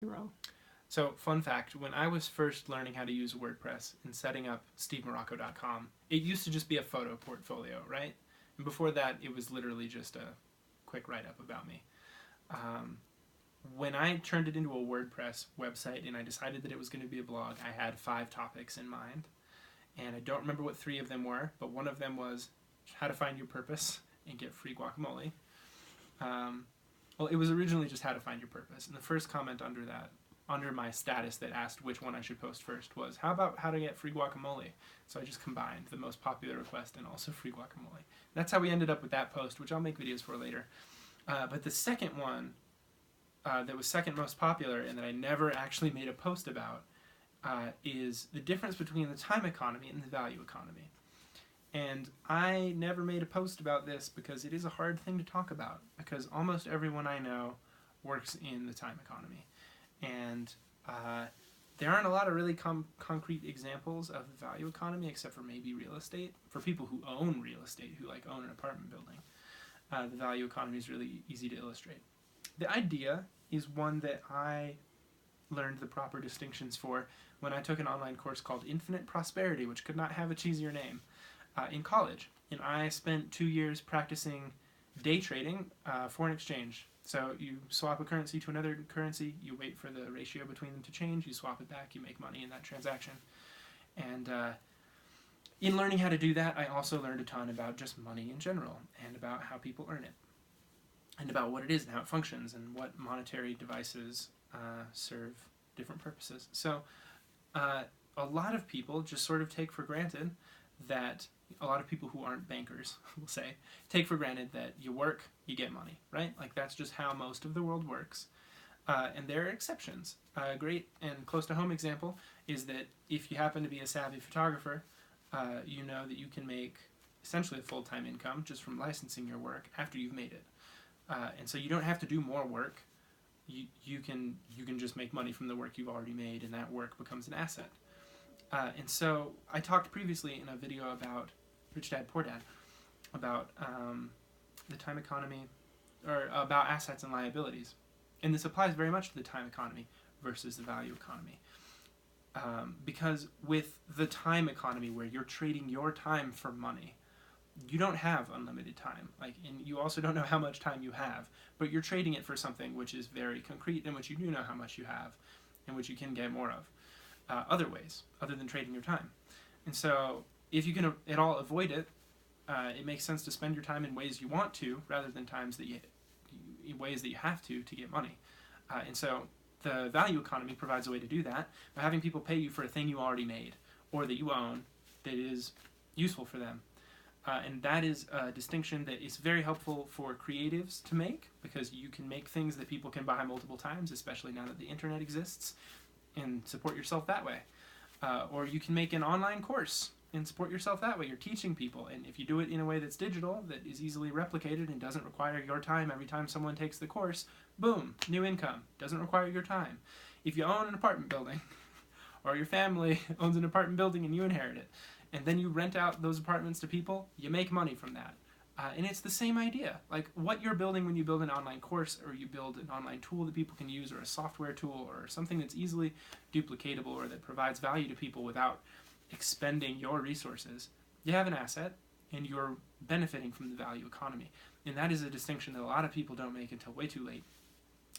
row. So, fun fact, when I was first learning how to use WordPress and setting up stevemoraco.com, it used to just be a photo portfolio, right? And before that, it was literally just a quick write-up about me. When I turned it into a WordPress website and I decided that it was going to be a blog, I had 5 topics in mind. And I don't remember what 3 of them were, but one of them was how to find your purpose and get free guacamole. Well, it was originally just how to find your purpose. And the first comment under my status that asked which one I should post first was, how about how to get free guacamole? So I just combined the most popular request and also free guacamole. That's how we ended up with that post, which I'll make videos for later. But the second one that was second most popular and that I never actually made a post about is the difference between the time economy and the value economy. And I never made a post about this because it is a hard thing to talk about, because almost everyone I know works in the time economy. And there aren't a lot of really concrete examples of the value economy except for maybe real estate. For people who own real estate, who like own an apartment building, the value economy is really easy to illustrate. The idea is one that I learned the proper distinctions for when I took an online course called Infinite Prosperity, which could not have a cheesier name, in college. And I spent 2 years practicing day trading, foreign exchange. So you swap a currency to another currency, you wait for the ratio between them to change, you swap it back, you make money in that transaction. And in learning how to do that, I also learned a ton about just money in general, and about how people earn it, and about what it is and how it functions, and what monetary devices serve different purposes. So a lot of people just sort of take for granted that, a lot of people who aren't bankers will say, take for granted that you work, you get money, right? Like that's just how most of the world works. And there are exceptions. A great and close to home example is that if you happen to be a savvy photographer, you know that you can make essentially a full-time income just from licensing your work after you've made it. And so you don't have to do more work. You can just make money from the work you've already made, and that work becomes an asset. And so I talked previously in a video about Rich Dad, Poor Dad, about the time economy, or about assets and liabilities. And this applies very much to the time economy versus the value economy. Because with the time economy, where you're trading your time for money, you don't have unlimited time. And you also don't know how much time you have, but you're trading it for something which is very concrete, and which you do know how much you have, and which you can get more of. Other ways, other than trading your time. And so, if you can at all avoid it, it makes sense to spend your time in ways you want to, rather than ways that you have to get money. And so, the value economy provides a way to do that by having people pay you for a thing you already made, or that you own, that is useful for them. And that is a distinction that is very helpful for creatives to make, because you can make things that people can buy multiple times, especially now that the internet exists, and support yourself that way. Or you can make an online course and support yourself that way. You're teaching people, and if you do it in a way that's digital, that is easily replicated and doesn't require your time every time someone takes the course, boom, new income, doesn't require your time. If you own an apartment building, or your family owns an apartment building and you inherit it, and then you rent out those apartments to people, you make money from that. And it's the same idea. Like what you're building when you build an online course, or you build an online tool that people can use, or a software tool, or something that's easily duplicatable, or that provides value to people without expending your resources, you have an asset, and you're benefiting from the value economy. And that is a distinction that a lot of people don't make until way too late.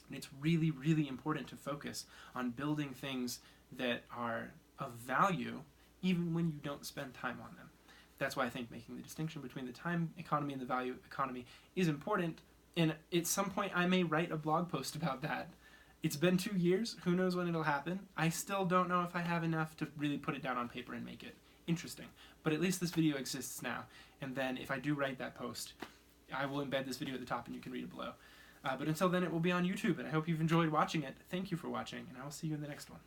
And it's really, really important to focus on building things that are of value, even when you don't spend time on them. That's why I think making the distinction between the time economy and the value economy is important. And at some point I may write a blog post about that. It's been 2 years. Who knows when it'll happen? I still don't know if I have enough to really put it down on paper and make it interesting. But at least this video exists now. And then if I do write that post, I will embed this video at the top and you can read it below. But until then, it will be on YouTube. And I hope you've enjoyed watching it. Thank you for watching, and I will see you in the next one.